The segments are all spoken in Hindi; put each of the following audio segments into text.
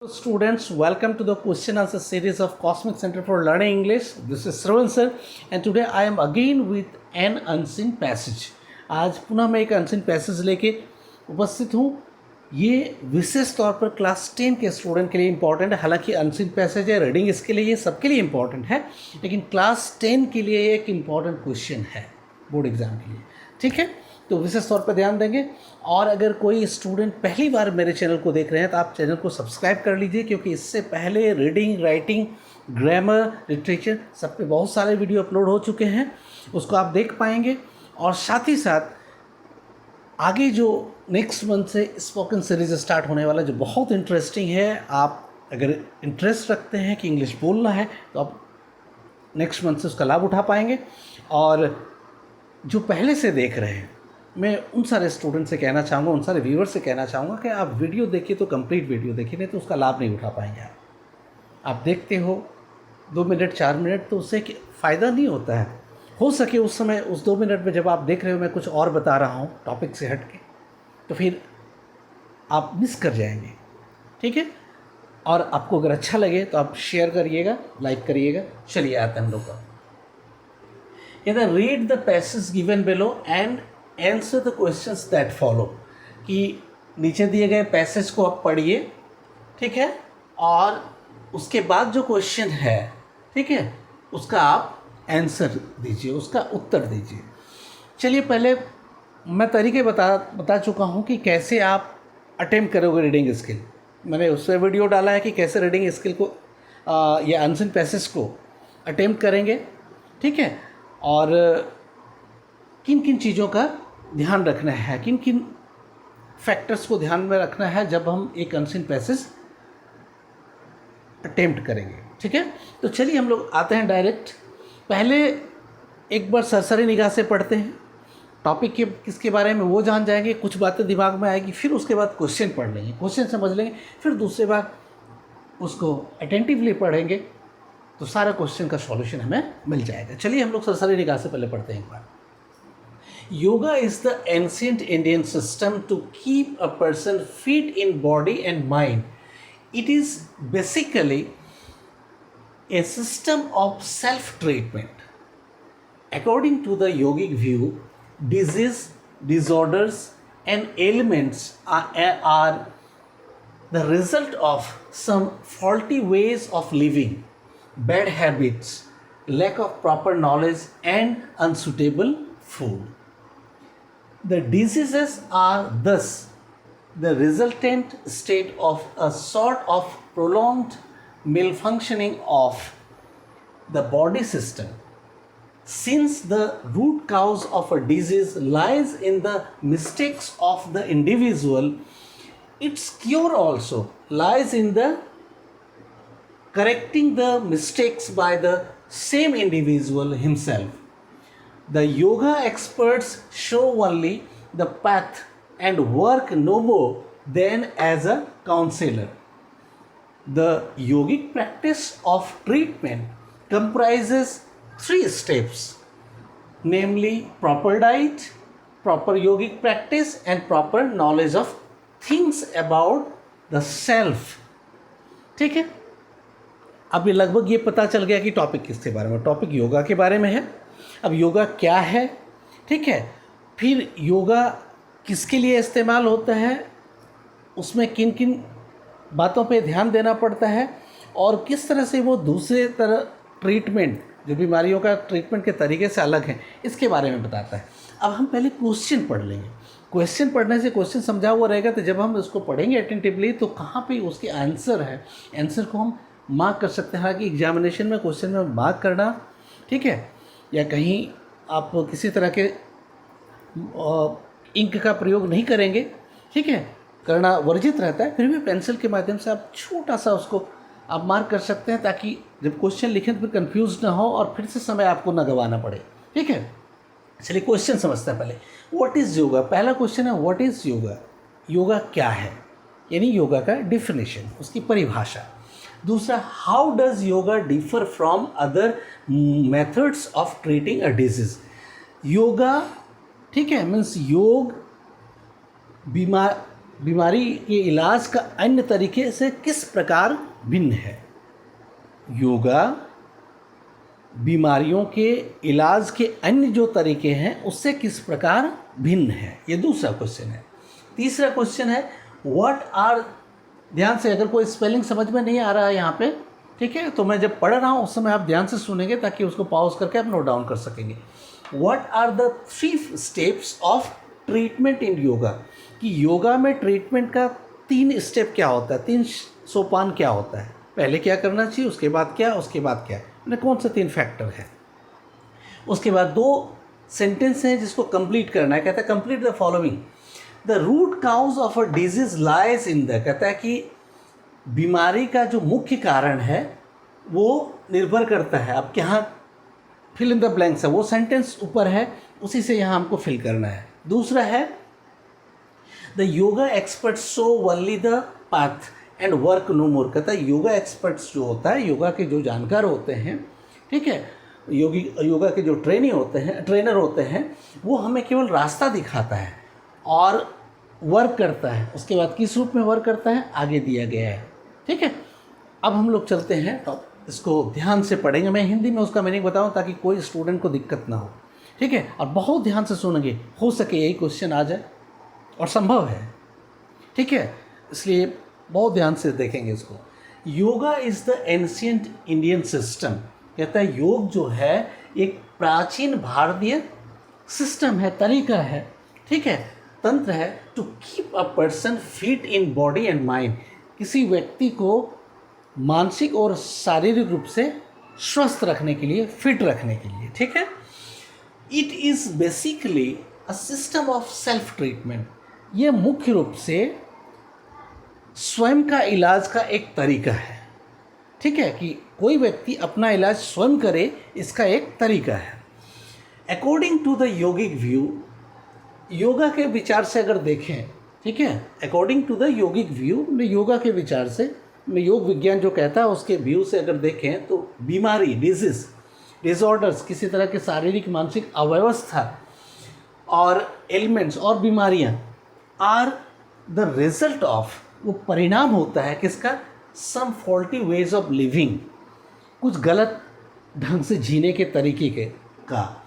Students, welcome to the question answer series of Cosmic Center for Learning English. This is Shravan sir and today I am again with an unseen passage. आज पुनः मैं एक अनसीन पैसेज लेके उपस्थित हूँ. ये विशेष तौर पर क्लास 10 के स्टूडेंट के लिए इम्पॉर्टेंट है. हालांकि अनसीन पैसेज है, रीडिंग इसके लिए, ये सबके लिए इम्पॉर्टेंट है, लेकिन क्लास 10 के लिए एक इम्पॉर्टेंट क्वेश्चन है बोर्ड एग्जाम के लिए. ठीक है, तो विशेष तौर पर ध्यान देंगे. और अगर कोई स्टूडेंट पहली बार मेरे चैनल को देख रहे हैं तो आप चैनल को सब्सक्राइब कर लीजिए, क्योंकि इससे पहले रीडिंग, राइटिंग, ग्रामर, लिटरेचर सब पे बहुत सारे वीडियो अपलोड हो चुके हैं, उसको आप देख पाएंगे. और साथ ही साथ आगे जो नेक्स्ट मंथ से स्पोकन सीरीज स्टार्ट होने वाला, जो बहुत इंटरेस्टिंग है. आप अगर इंटरेस्ट रखते हैं कि इंग्लिश बोलना है तो आप नेक्स्ट मंथ से उसका लाभ उठा पाएंगे. और जो पहले से देख रहे हैं, मैं उन सारे स्टूडेंट से कहना चाहूँगा, उन सारे व्यूअर्स से कहना चाहूँगा कि आप वीडियो देखिए तो कंप्लीट वीडियो देखिए, नहीं तो उसका लाभ नहीं उठा पाएंगे. आप देखते हो 2 मिनट 4 मिनट तो उससे फ़ायदा नहीं होता है. हो सके उस समय, उस 2 मिनट में जब आप देख रहे हो मैं कुछ और बता रहा हूँ टॉपिक से हट के, तो फिर आप मिस कर जाएंगे. ठीक है, और आपको अगर अच्छा लगे तो आप शेयर करिएगा, लाइक करिएगा. चलिए आते हैं हम लोग का. इधर read the passage given below and answer the questions that follow. कि नीचे दिए गए पैसेज को आप पढ़िए, ठीक है, और उसके बाद जो क्वेश्चन है, ठीक है, उसका आप आंसर दीजिए, उसका उत्तर दीजिए. चलिए, पहले मैं तरीके बता चुका हूँ कि कैसे आप अटेम्प्ट करोगे रीडिंग स्किल. मैंने उससे वीडियो डाला है कि कैसे रीडिंग स्किल को या अनसीन पैसेज को अटेम्प्ट करेंगे. ठीक है, और किन किन चीज़ों का ध्यान रखना है, किन किन फैक्टर्स को ध्यान में रखना है जब हम एक अनसीन पैसेज अटेम्प्ट करेंगे. ठीक है, तो चलिए हम लोग आते हैं डायरेक्ट. पहले एक बार सरसरी निगाह से पढ़ते हैं टॉपिक के किसके बारे में, वो जान जाएंगे, कुछ बातें दिमाग में आएगी. फिर उसके बाद क्वेश्चन पढ़ लेंगे, क्वेश्चन समझ लेंगे, फिर दूसरी बार उसको अटेंटिवली पढ़ेंगे तो सारा क्वेश्चन का सॉल्यूशन हमें मिल जाएगा. चलिए हम लोग सरसरी निगाह से पहले पढ़ते हैं एक बार. Yoga is the ancient Indian system to keep a person fit in body and mind. It is basically a system of self-treatment. According to the yogic view, disease, disorders, and ailments are the result of some faulty ways of living, bad habits, lack of proper knowledge, and unsuitable food. The diseases are thus the resultant state of a sort of prolonged malfunctioning of the body system. Since the root cause of a disease lies in the mistakes of the individual, its cure also lies in the correcting the mistakes by the same individual himself. The yoga experts show only the path and work no more than as a counselor. The yogic practice of treatment comprises 3 steps, namely proper diet, proper yogic practice, and proper knowledge of things about the self. ठीक है, अब ये लगभग ये पता चल गया कि टॉपिक किसके बारे में. टॉपिक योगा के बारे में है. अब योगा क्या है, ठीक है, फिर योगा किसके लिए इस्तेमाल होता है, उसमें किन किन बातों पे ध्यान देना पड़ता है, और किस तरह से वो दूसरे तरह ट्रीटमेंट, जो बीमारियों का ट्रीटमेंट के तरीके से अलग है, इसके बारे में बताता है. अब हम पहले क्वेश्चन पढ़ लेंगे. क्वेश्चन पढ़ने से क्वेश्चन समझा हुआ रहेगा, तो जब हम इसको पढ़ेंगे अटेंटिवली तो कहाँ पे उसके आंसर है, आंसर को हम मार्क कर सकते हैं. हालांकि एग्जामिनेशन में क्वेश्चन में मार्क करना, ठीक है, या कहीं आप किसी तरह के इंक का प्रयोग नहीं करेंगे, ठीक है, करना वर्जित रहता है, फिर भी पेंसिल के माध्यम से आप छोटा सा उसको आप मार्क कर सकते हैं, ताकि जब क्वेश्चन लिखें तो फिर कंफ्यूज ना हो और फिर से समय आपको ना गंवाना पड़े. ठीक है, चलिए क्वेश्चन समझते हैं पहले. What is yoga. पहला क्वेश्चन है व्हाट इज़ योगा. योगा क्या है, यानी योगा का डिफिनेशन, उसकी परिभाषा. दूसरा, how does yoga differ from other methods of treating a disease. Yoga, ठीक है, मीन्स योग बीमार बीमारी के इलाज का अन्य तरीके से किस प्रकार भिन्न है? योगा बीमारियों के इलाज के अन्य जो तरीके हैं उससे किस प्रकार भिन्न है? ये दूसरा क्वेश्चन है। तीसरा क्वेश्चन है व्हाट आर, ध्यान से, अगर कोई स्पेलिंग समझ में नहीं आ रहा है यहाँ पे, ठीक है, तो मैं जब पढ़ रहा हूँ उस समय आप ध्यान से सुनेंगे ताकि उसको पॉज करके आप नोट डाउन कर सकेंगे। What are the 3 steps of treatment in yoga? कि योगा में ट्रीटमेंट का 3 स्टेप क्या होता है, 3 सोपान क्या होता है? पहले क्या करना चाहिए, उसके बाद क्या, उसके बाद क्या, मैंने कौन से 3 फैक्टर है? उसके बाद 2 सेंटेंस हैं जिसको कंप्लीट करना है। कहता है complete the following, the root cause of a disease lies in the, कहता है कि बीमारी का जो मुख्य कारण है वो निर्भर करता है, अब यहाँ फिल इन द ब्लैंक्स है, वो सेंटेंस ऊपर है उसी से यहाँ हमको फिल करना है। दूसरा है the yoga experts show only the path and work no more. कहता है योगा एक्सपर्ट्स जो होता है, योगा के जो जानकार होते हैं, ठीक है, योगा के जो ट्रेनर होते हैं, वो हमें केवल रास्ता दिखाता है और वर्क करता है। उसके बाद किस रूप में वर्क करता है आगे दिया गया है, ठीक है। अब हम लोग चलते हैं, तो इसको ध्यान से पढ़ेंगे, मैं हिंदी में उसका मीनिंग बताऊं ताकि कोई स्टूडेंट को दिक्कत ना हो, ठीक है, और बहुत ध्यान से सुनेंगे, हो सके यही क्वेश्चन आ जाए और संभव है, ठीक है, इसलिए बहुत ध्यान से देखेंगे इसको। Yoga is the ancient Indian system. कहता है योग जो है एक प्राचीन भारतीय सिस्टम है, तरीका है, ठीक है, तंत्र है, to keep a person fit in body and mind, किसी व्यक्ति को मानसिक और शारीरिक रूप से स्वस्थ रखने के लिए, फिट रखने के लिए, ठीक है। It is basically a system of self treatment, ये मुख्य रूप से स्वयं का इलाज का एक तरीका है, ठीक है, कि कोई व्यक्ति अपना इलाज स्वयं करे, इसका एक तरीका है। According to the yogic view, yoga के विचार से अगर देखें, ठीक है, according to the yogic view, yoga के विचार से, योग विज्ञान जो कहता है उसके व्यू से अगर देखें तो बीमारी, डिजीज, डिसऑर्डर्स, किसी तरह के शारीरिक मानसिक अव्यवस्था और एलिमेंट्स और बीमारियां आर द रिजल्ट ऑफ, वो परिणाम होता है किसका, सम फॉल्टी वेज ऑफ लिविंग, कुछ गलत ढंग से जीने के तरीके के का,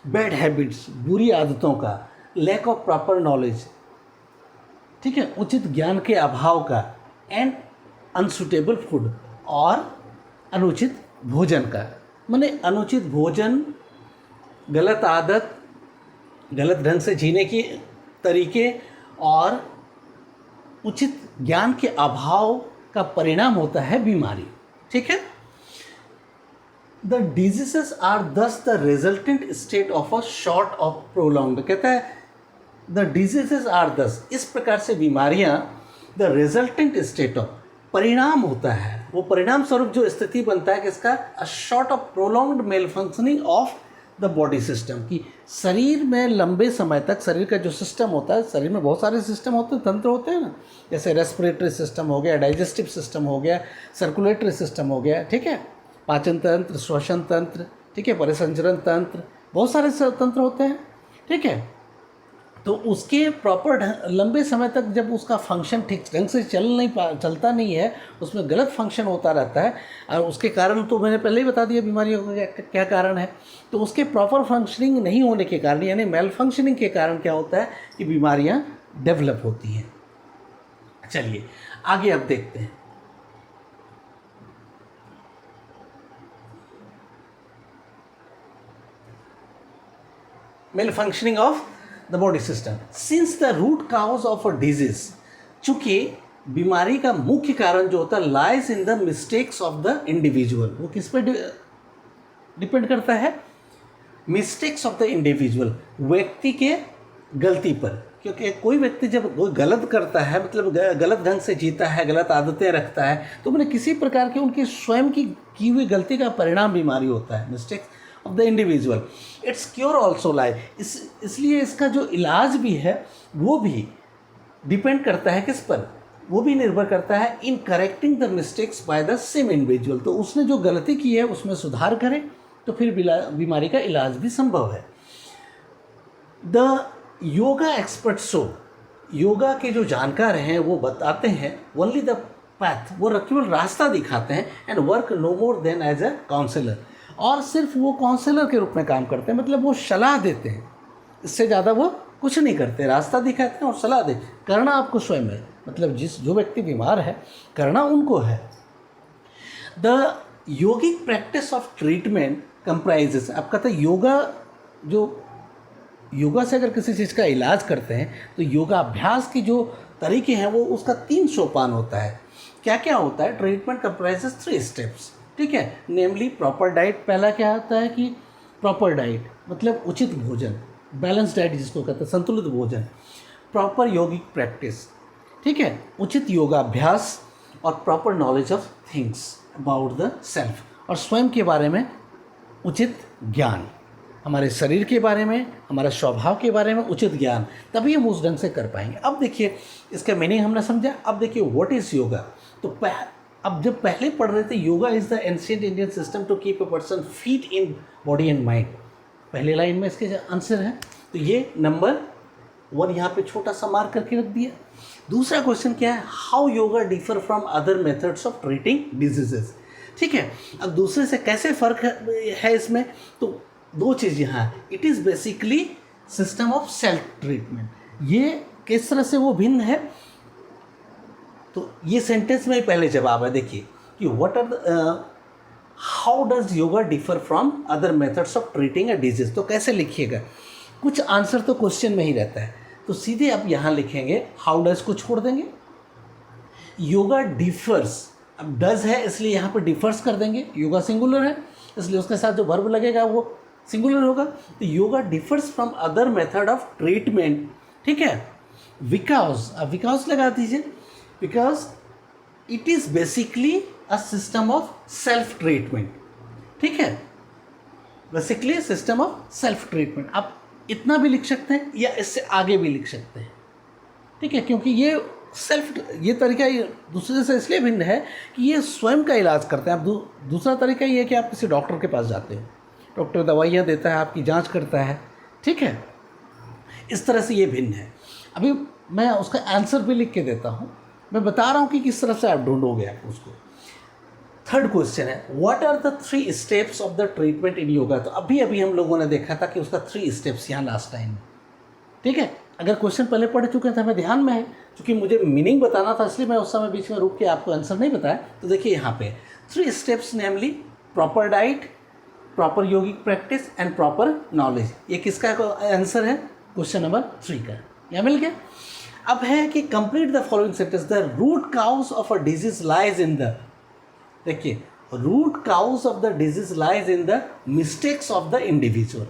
बैड हैबिट्स, बुरी आदतों का, लैक ऑफ प्रॉपर नॉलेज, ठीक है, उचित ज्ञान के अभाव का, एंड अनसुटेबल फूड, और अनुचित भोजन का। माने अनुचित भोजन, गलत आदत, गलत ढंग से जीने के तरीके और उचित ज्ञान के अभाव का परिणाम होता है बीमारी, ठीक है। द डिजीजेस आर दस the resultant state of a short of prolonged, कहता है द डिजीजेस आर दस, इस प्रकार से बीमारियां द रिजल्टेंट स्टेट ऑफ, परिणाम होता है, वो परिणाम स्वरूप जो स्थिति बनता है किसका, a short of prolonged malfunctioning of the body system, की शरीर में लंबे समय तक शरीर का जो सिस्टम होता है, शरीर में बहुत सारे सिस्टम होते हैं, तंत्र होते हैं ना, जैसे रेस्पिरेटरी सिस्टम हो गया, डाइजेस्टिव सिस्टम हो गया, सर्कुलेटरी सिस्टम हो गया, ठीक है, पाचन तंत्र, श्वसन तंत्र, ठीक है, परिसंचरण तंत्र, बहुत सारे तंत्र होते हैं, ठीक है। तो उसके प्रॉपर लंबे समय तक जब उसका फंक्शन ठीक ढंग से चलता नहीं है, उसमें गलत फंक्शन होता रहता है, और उसके कारण तो मैंने पहले ही बता दिया बीमारियों का क्या कारण है। तो उसके प्रॉपर फंक्शनिंग नहीं होने के कारण, यानी मेल फंक्शनिंग के कारण क्या होता है कि बीमारियां डेवलप होती हैं। चलिए आगे अब देखते हैं। Malfunctioning of the body system, since the root cause of a disease, चूँकि बीमारी का मुख्य कारण जो होता है lies in the mistakes of the individual, वो किस पर डिपेंड करता है, मिस्टेक्स ऑफ द इंडिविजुअल, व्यक्ति के गलती पर, क्योंकि कोई व्यक्ति जब वो गलत करता है, मतलब गलत ढंग से जीता है, गलत आदतें रखता है, तो मैंने किसी प्रकार के उनकी स्वयं की हुई गलती का परिणाम बीमारी होता है, mistakes of the individual. It's cure also lie, इसलिए इसका जो इलाज भी है वो भी डिपेंड करता है किस पर, वो भी निर्भर करता है in correcting the mistakes by the same individual, तो उसने जो गलती की है उसमें सुधार करें तो फिर बीमारी का इलाज भी संभव है। The yoga expert show, yoga के जो जानकार हैं वो बताते हैं ओनली द पाथ, वो केवल रास्ता दिखाते हैं, and work no more than as a counsellor, और सिर्फ वो काउंसलर के रूप में काम करते हैं, मतलब वो सलाह देते हैं, इससे ज़्यादा वो कुछ नहीं करते, रास्ता दिखाते हैं और सलाह दे, करना आपको स्वयं है, मतलब जो व्यक्ति बीमार है करना उनको है। The yogic practice of treatment comprises, आप कहते हैं योगा से अगर किसी चीज़ का इलाज करते हैं तो योगाभ्यास की जो तरीके हैं वो उसका 3 सोपान होता है। क्या क्या होता है? ट्रीटमेंट कंप्राइजेस 3 स्टेप्स, ठीक है, नेमली प्रॉपर डाइट। पहला क्या होता है कि प्रॉपर डाइट मतलब उचित भोजन, बैलेंस डाइट जिसको कहते हैं, संतुलित भोजन। प्रॉपर योगिक प्रैक्टिस, ठीक है, उचित योगाभ्यास, और proper knowledge of things about the self, और स्वयं के बारे में उचित ज्ञान, हमारे शरीर के बारे में, हमारे स्वभाव के बारे में उचित ज्ञान, तभी हम उस ढंग से कर पाएंगे। अब देखिए इसका मीनिंग हमने समझा। अब देखिए व्हाट इज़ योगा। तो अब जब पहले पढ़ रहे थे, yoga is the ancient Indian system to keep a person fit in body and mind, पहले लाइन में इसके आंसर है। तो ये नंबर 1 यहाँ पे छोटा सा मार्क करके रख दिया। दूसरा क्वेश्चन क्या है? How yoga differ from other methods of treating diseases, ठीक है। अब दूसरे से कैसे फ़र्क है इसमें? तो 2 चीज़ यहाँ, it is basically system of self treatment, ये किस तरह से वो भिन्न है। तो ये सेंटेंस में पहले जवाब है, देखिए कि what are the how does yoga differ from other methods of treating a disease. तो कैसे लिखिएगा? कुछ आंसर तो क्वेश्चन में ही रहता है, तो सीधे आप यहाँ लिखेंगे, हाउ डज को छोड़ देंगे, योगा डिफर्स, अब डज है इसलिए यहाँ पर डिफर्स कर देंगे, योगा सिंगुलर है इसलिए उसके साथ जो वर्ब लगेगा वो सिंगुलर होगा। तो yoga differs from other method of treatment, ठीक है, बिकॉज, अब बिकॉज लगा दीजिए, because it is basically a system of self treatment, ठीक है, basically system of self treatment. आप इतना भी लिख सकते हैं या इससे आगे भी लिख सकते हैं, ठीक है, क्योंकि ये तरीका दूसरे से इसलिए भिन्न है कि ये स्वयं का इलाज करते हैं। अब दूसरा तरीका ये है कि आप किसी डॉक्टर के पास जाते हो, डॉक्टर दवाइयाँ देता है, आपकी जांच करता है, ठीक है, इस तरह से ये भिन्न है। अभी मैं उसका आंसर भी लिख के देता हूँ, मैं बता रहा हूँ कि किस तरह से आप ढूंढोगे आप उसको। थर्ड क्वेश्चन है, what are the 3 steps of the treatment in yoga. तो अभी हम लोगों ने देखा था कि उसका 3 स्टेप्स यहाँ लास्ट टाइम, ठीक है। अगर क्वेश्चन पहले पढ़ चुके थे, हमें ध्यान में है, क्योंकि मुझे मीनिंग बताना था इसलिए मैं उस समय बीच में रुक के आपको आंसर नहीं बताया। तो देखिए यहाँ पे 3 steps, namely proper diet, proper yogic practice and proper knowledge. ये किसका आंसर है? क्वेश्चन नंबर 3 का, यहाँ मिल गया। अब है कि complete the following sentence, the root cause of a disease lies in the, देखिए root cause of the disease lies in the mistakes of the individual.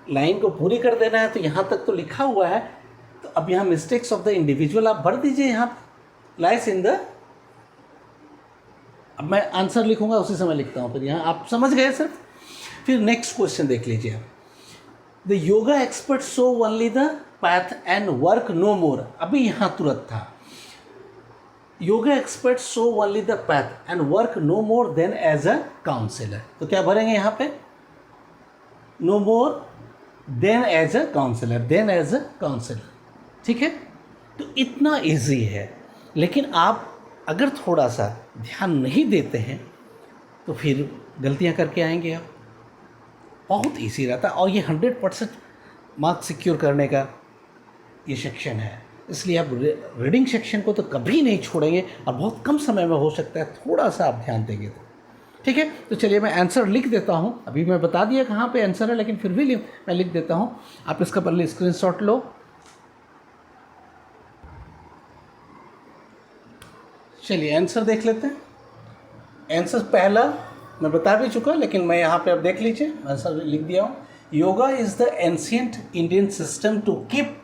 Line को पूरी कर देना है, तो यहाँ तक तो लिखा हुआ है, तो अब यहाँ मिस्टेक्स ऑफ द इंडिविजुअल आप भर दीजिए, यहाँ लाइज इन द, अब मैं आंसर लिखूंगा उसी समय लिखता हूँ, फिर यहाँ आप समझ गए सर। फिर नेक्स्ट क्वेश्चन देख लीजिए आप, the yoga expert show only the path and work no more. अभी यहाँ तुरंत था, yoga expert show only the path and work no more than as a counsellor. तो क्या भरेंगे यहाँ पे? No more than as a counsellor, than as a counsellor, ठीक है। तो इतना इजी है, लेकिन आप अगर थोड़ा सा ध्यान नहीं देते हैं तो फिर गलतियाँ करके आएंगे आप। बहुत इजी रहता है, और ये 100% मार्क्स सिक्योर करने का ये सेक्शन है, इसलिए आप रीडिंग सेक्शन को तो कभी नहीं छोड़ेंगे, और बहुत कम समय में हो सकता है, थोड़ा सा आप ध्यान देंगे तो, ठीक है। तो चलिए मैं आंसर लिख देता हूँ, अभी मैं बता दिया कहाँ पे आंसर है, लेकिन फिर भी मैं लिख देता हूँ, आप इसका पहले स्क्रीनशॉट लो। चलिए आंसर देख लेते हैं। आंसर पहला मैं बता भी चुका, लेकिन मैं यहाँ पे आप देख लीजिए, आंसर लिख दिया हूँ। Yoga is the ancient Indian system to keep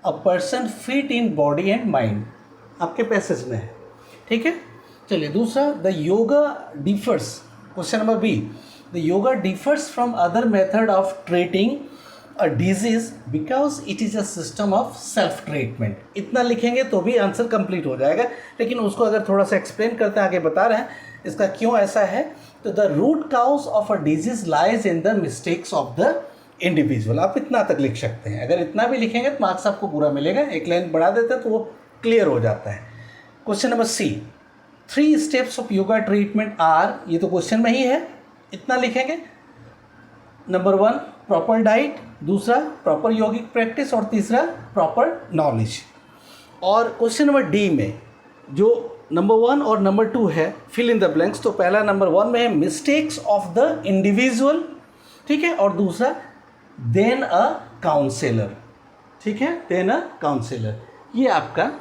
a person fit in body and mind, आपके पैसेज में है, ठीक है। चलिए दूसरा, the yoga differs, question number B, the yoga differs from other method of treating a disease because it is a system of self treatment. इतना लिखेंगे तो भी आंसर कंप्लीट हो जाएगा, लेकिन उसको अगर थोड़ा सा एक्सप्लेन करते हैं, आगे बता रहे हैं इसका क्यों ऐसा है। तो the root cause of a disease lies in the mistakes of the individual. आप इतना तक लिख सकते हैं, अगर इतना भी लिखेंगे तो मार्क्स आपको पूरा मिलेगा। एक लाइन बढ़ा देते हैं तो वो क्लियर हो जाता है। Question number C, 3 steps of yoga treatment are, ये तो क्वेश्चन में ही है, इतना लिखेंगे। नंबर 1 प्रॉपर डाइट, दूसरा प्रॉपर योगिक प्रैक्टिस और तीसरा प्रॉपर नॉलेज। और क्वेश्चन नंबर डी में जो नंबर 1 और नंबर 2 है फिल इन द ब्लैंक्स, तो पहला नंबर 1 में है मिस्टेक्स ऑफ द इंडिविजुअल, ठीक है, और दूसरा देन अ काउंसलर, ठीक है, देन अ काउंसलर, ये आपका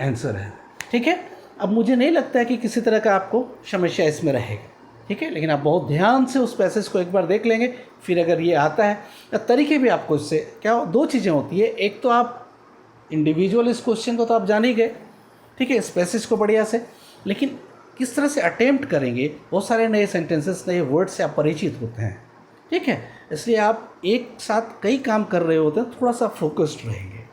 आंसर है, ठीक है। अब मुझे नहीं लगता है कि किसी तरह का आपको समस्या इसमें रहेगा, ठीक है, लेकिन आप बहुत ध्यान से उस पैसेज को एक बार देख लेंगे, फिर अगर ये आता है या तरीके भी आपको इससे क्या, 2 चीज़ें होती है, एक तो आप इंडिविजुअल इस क्वेश्चन को तो आप जान ही गए, ठीक है, इस पैसेज को बढ़िया से, लेकिन किस तरह से अटेम्प्ट करेंगे, बहुत सारे नए सेंटेंसेस, नए वर्ड से आप परिचित होते हैं, ठीक है, इसलिए आप एक साथ कई काम कर रहे होते हैं, थोड़ा सा फोकस्ड रहेंगे,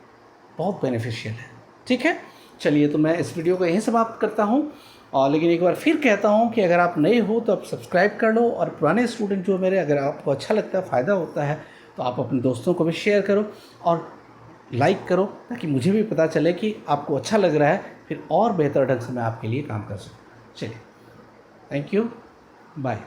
बहुत बेनिफिशियल है, ठीक है। चलिए, तो मैं इस वीडियो को यहीं समाप्त करता हूँ, और लेकिन एक बार फिर कहता हूँ कि अगर आप नए हो तो आप सब्सक्राइब कर लो, और पुराने स्टूडेंट जो मेरे, अगर आपको अच्छा लगता है, फ़ायदा होता है, तो आप अपने दोस्तों को भी शेयर करो और लाइक करो, ताकि मुझे भी पता चले कि आपको अच्छा लग रहा है, फिर और बेहतर ढंग से मैं आपके लिए काम कर सकूँ। चलिए, थैंक यू, बाय।